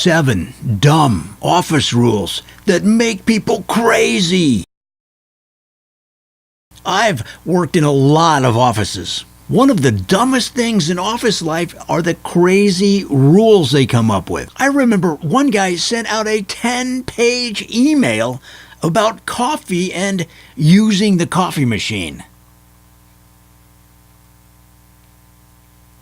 7 dumb office rules that make people crazy. I've worked in a lot of offices. One of the dumbest things in office life are the crazy rules they come up with. I remember one guy sent out a 10-page email about coffee and using the coffee machine.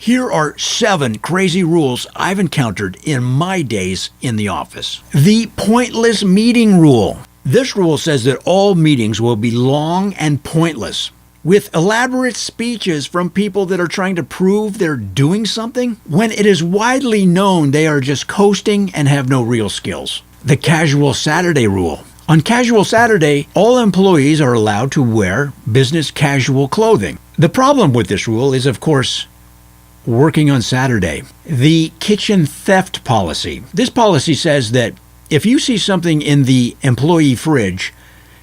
Here are 7 crazy rules I've encountered in my days in the office. The pointless meeting rule. This rule says that all meetings will be long and pointless, with elaborate speeches from people that are trying to prove they're doing something when it is widely known they are just coasting and have no real skills. The casual Saturday rule. On casual Saturday, all employees are allowed to wear business casual clothing. The problem with this rule is, of course, working on Saturday. The kitchen theft policy. This policy says that if you see something in the employee fridge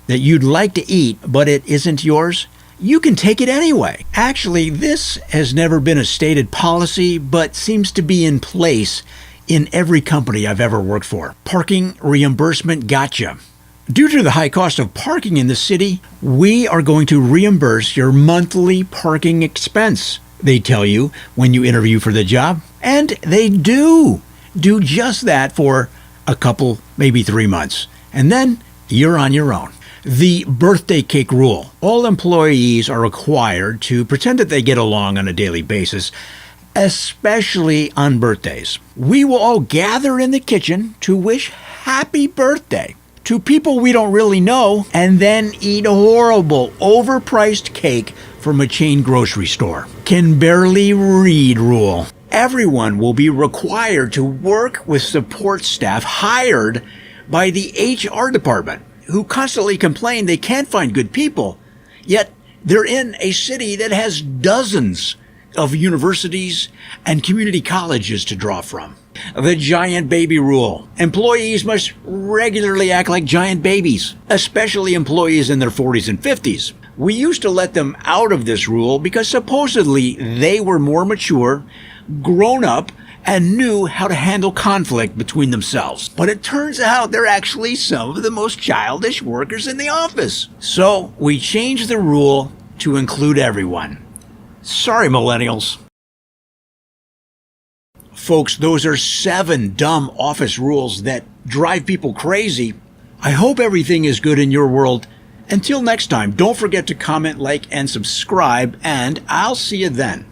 that you'd like to eat but it isn't yours, you can take it anyway. Actually, this has never been a stated policy, but seems to be in place in every company I've ever worked for. Parking reimbursement gotcha. Due to the high cost of parking in the city, we are going to reimburse your monthly parking expense, they tell you when you interview for the job. And they do just that for a couple, maybe 3 months. And then you're on your own. The birthday cake rule. All employees are required to pretend that they get along on a daily basis, especially on birthdays. We will all gather in the kitchen to wish happy birthday to people we don't really know, and then eat a horrible, overpriced cake from a chain grocery store. Can barely read rule. Everyone will be required to work with support staff hired by the HR department, who constantly complain they can't find good people, yet they're in a city that has dozens of universities and community colleges to draw from. The giant baby rule. Employees must regularly act like giant babies, especially employees in their 40s and 50s. We used to let them out of this rule because supposedly they were more mature, grown up, and knew how to handle conflict between themselves. But it turns out they're actually some of the most childish workers in the office. So we changed the rule to include everyone. Sorry, millennials. Folks, those are 7 dumb office rules that drive people crazy. I hope everything is good in your world. Until next time, don't forget to comment, like, and subscribe, and I'll see you then.